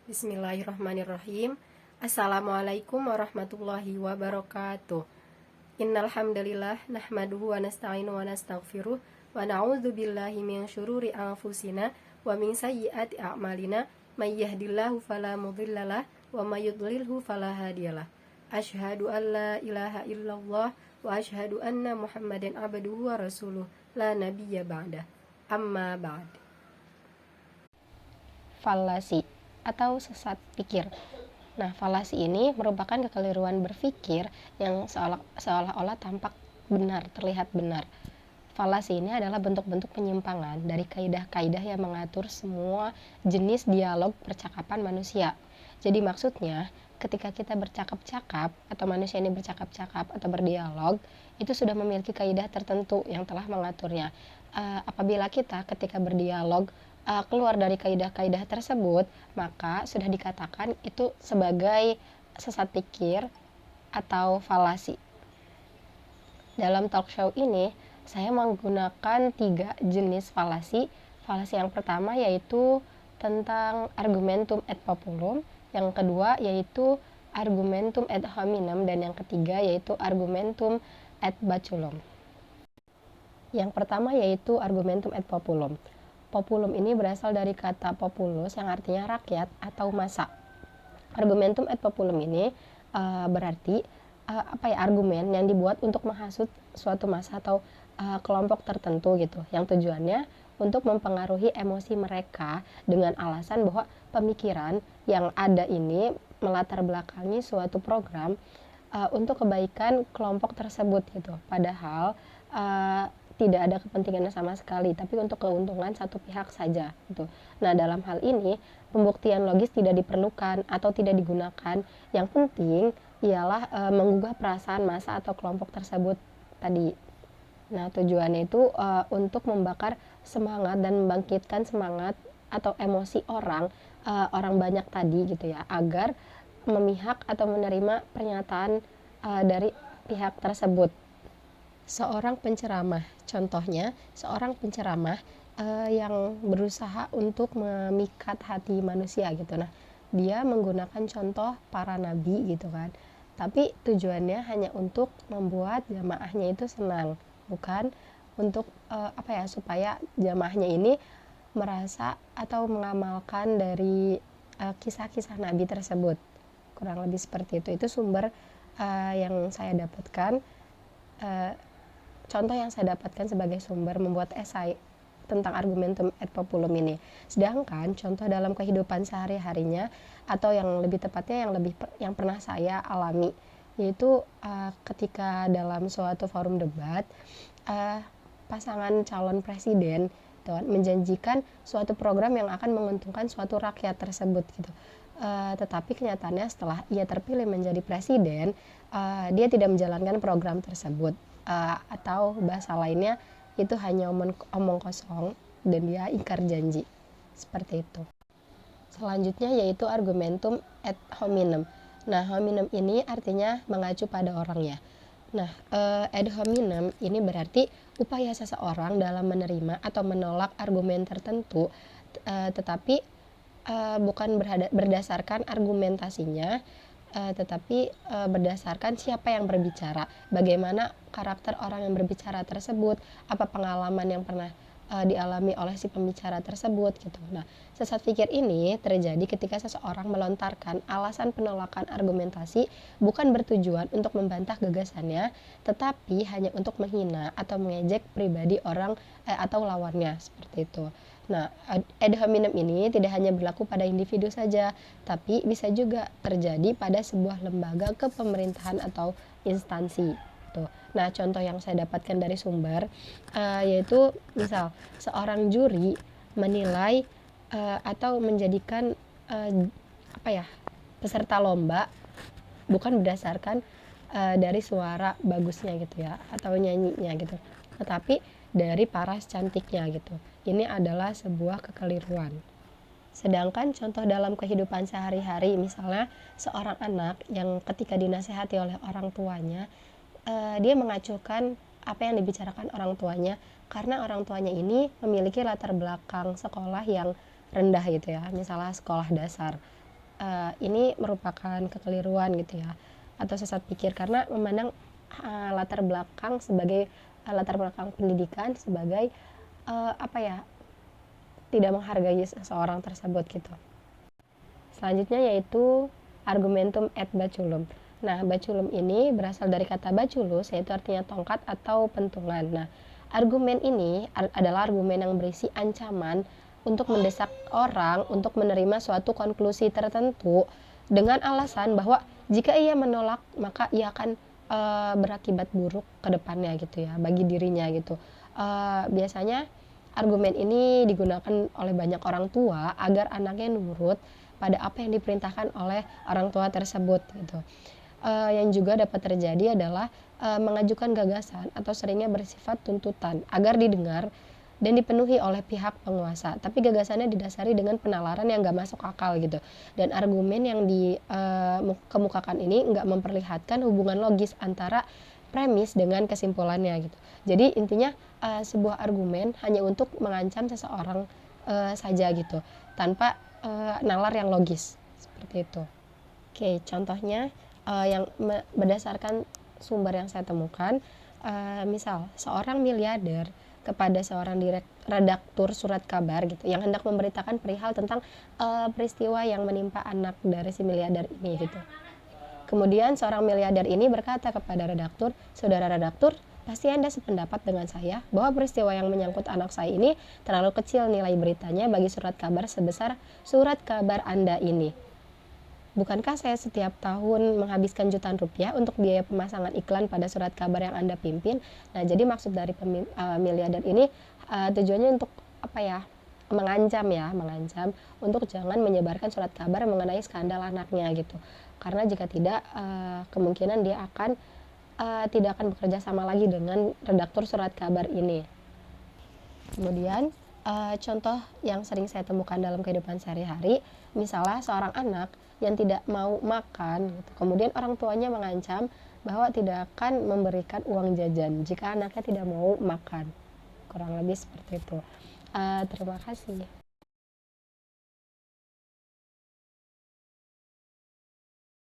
Bismillahirrahmanirrahim. Assalamualaikum warahmatullahi wabarakatuh. Innal hamdalillah nahmaduhu wa nasta'inu wa nastaghfiruh wa na'udzu billahi min syururi anfusina wa min sayyiati a'malina may yahdihillahu fala mudhillalah wa may yudlilhu fala hadiyalah. Asyhadu an la ilaha illallah wa asyhadu anna Muhammadan abduhu wa rasuluh la nabiyya ba'da. Amma ba'd. Falasi atau sesat pikir. Nah, falasi ini merupakan kekeliruan berpikir yang seolah-olah tampak benar, terlihat benar. Falasi ini adalah bentuk-bentuk penyimpangan dari kaidah-kaidah yang mengatur semua jenis dialog percakapan manusia. Jadi maksudnya, ketika kita bercakap-cakap atau manusia ini bercakap-cakap atau berdialog, itu sudah memiliki kaidah tertentu yang telah mengaturnya. Apabila kita ketika berdialog keluar dari kaidah-kaidah tersebut, maka sudah dikatakan itu sebagai sesat pikir atau falasi. Dalam talk show ini, saya menggunakan 3 jenis falasi. Falasi yang pertama yaitu tentang argumentum ad populum, yang kedua yaitu argumentum ad hominem, dan yang ketiga yaitu argumentum ad baculum. Yang pertama yaitu argumentum ad populum. Populum ini berasal dari kata populus yang artinya rakyat atau massa. Argumentum ad populum ini berarti argumen yang dibuat untuk menghasut suatu massa atau kelompok tertentu gitu, yang tujuannya untuk mempengaruhi emosi mereka dengan alasan bahwa pemikiran yang ada ini melatar belakangi suatu program untuk kebaikan kelompok tersebut gitu. Padahal tidak ada kepentingannya sama sekali, tapi untuk keuntungan satu pihak saja gitu. Nah, dalam hal ini pembuktian logis tidak diperlukan atau tidak digunakan. Yang penting ialah menggugah perasaan massa atau kelompok tersebut tadi. Nah, tujuannya itu untuk membakar semangat dan membangkitkan semangat atau emosi orang banyak tadi gitu ya, agar memihak atau menerima pernyataan dari pihak tersebut. Seorang penceramah, contohnya seorang penceramah yang berusaha untuk memikat hati manusia gitu. Nah, dia menggunakan contoh para nabi gitu kan, tapi tujuannya hanya untuk membuat jamaahnya itu senang, bukan untuk supaya jamaahnya ini merasa atau mengamalkan dari kisah-kisah nabi tersebut. Kurang lebih seperti itu. Itu sumber yang saya dapatkan. Contoh yang saya dapatkan sebagai sumber membuat esai tentang argumentum ad populum ini. Sedangkan contoh dalam kehidupan sehari-harinya, atau yang lebih tepatnya yang pernah saya alami, yaitu ketika dalam suatu forum debat, pasangan calon presiden menjanjikan suatu program yang akan menguntungkan suatu rakyat tersebut gitu. Tetapi kenyataannya setelah ia terpilih menjadi presiden, dia tidak menjalankan program tersebut. Atau bahasa lainnya itu hanya omong kosong dan dia ingkar janji, seperti itu. Selanjutnya yaitu argumentum ad hominem. Nah, hominem ini artinya mengacu pada orangnya. Nah, ad hominem ini berarti upaya seseorang dalam menerima atau menolak argumen tertentu, tetapi bukan berdasarkan argumentasinya, tetapi berdasarkan siapa yang berbicara, bagaimana karakter orang yang berbicara tersebut, apa pengalaman yang pernah dialami oleh si pembicara tersebut gitu. Nah, sesat pikir ini terjadi ketika seseorang melontarkan alasan penolakan argumentasi bukan bertujuan untuk membantah gagasannya, tetapi hanya untuk menghina atau mengejek pribadi orang atau lawannya, seperti itu. Nah, ad hominem ini tidak hanya berlaku pada individu saja, tapi bisa juga terjadi pada sebuah lembaga kepemerintahan atau instansi. Tuh. Nah, contoh yang saya dapatkan dari sumber yaitu misal seorang juri menilai atau menjadikan peserta lomba bukan berdasarkan dari suara bagusnya gitu ya, atau nyanyinya gitu, tetapi dari paras cantiknya gitu. Ini adalah sebuah kekeliruan. Sedangkan contoh dalam kehidupan sehari-hari, misalnya seorang anak yang ketika dinasehati oleh orang tuanya, dia mengacuhkan apa yang dibicarakan orang tuanya, karena orang tuanya ini memiliki latar belakang sekolah yang rendah gitu ya, misalnya sekolah dasar. ini merupakan kekeliruan gitu ya, atau sesat pikir, karena memandang latar belakang pendidikan sebagai tidak menghargai seseorang tersebut gitu. Selanjutnya yaitu argumentum et baculum. Nah, baculum ini berasal dari kata baculus, yaitu artinya tongkat atau pentungan. Nah, argumen ini adalah argumen yang berisi ancaman untuk mendesak orang untuk menerima suatu konklusi tertentu dengan alasan bahwa jika ia menolak maka ia akan berakibat buruk ke depannya gitu ya, bagi dirinya gitu. Biasanya argumen ini digunakan oleh banyak orang tua agar anaknya nurut pada apa yang diperintahkan oleh orang tua tersebut gitu. Yang juga dapat terjadi adalah mengajukan gagasan atau seringnya bersifat tuntutan agar didengar dan dipenuhi oleh pihak penguasa, tapi gagasannya didasari dengan penalaran yang gak masuk akal gitu, dan argumen yang dikemukakan ini nggak memperlihatkan hubungan logis antara premis dengan kesimpulannya gitu. Jadi intinya sebuah argumen hanya untuk mengancam seseorang saja gitu, tanpa nalar yang logis seperti itu. Oke, contohnya yang berdasarkan sumber yang saya temukan, misal seorang miliarder kepada seorang redaktur surat kabar gitu yang hendak memberitakan perihal tentang peristiwa yang menimpa anak dari si miliarder ini gitu. Kemudian seorang miliarder ini berkata kepada redaktur, "Saudara redaktur, pasti Anda sependapat dengan saya bahwa peristiwa yang menyangkut anak saya ini terlalu kecil nilai beritanya bagi surat kabar sebesar surat kabar Anda ini. Bukankah saya setiap tahun menghabiskan jutaan rupiah untuk biaya pemasangan iklan pada surat kabar yang Anda pimpin?" Nah, jadi maksud dari miliarder ini tujuannya untuk mengancam untuk jangan menyebarkan surat kabar mengenai skandal anaknya gitu. Karena jika tidak, kemungkinan dia akan tidak akan bekerja sama lagi dengan redaktur surat kabar ini. Kemudian contoh yang sering saya temukan dalam kehidupan sehari-hari, misalnya seorang anak yang tidak mau makan gitu. Kemudian orang tuanya mengancam bahwa tidak akan memberikan uang jajan jika anaknya tidak mau makan. Kurang lebih seperti itu. Terima kasih.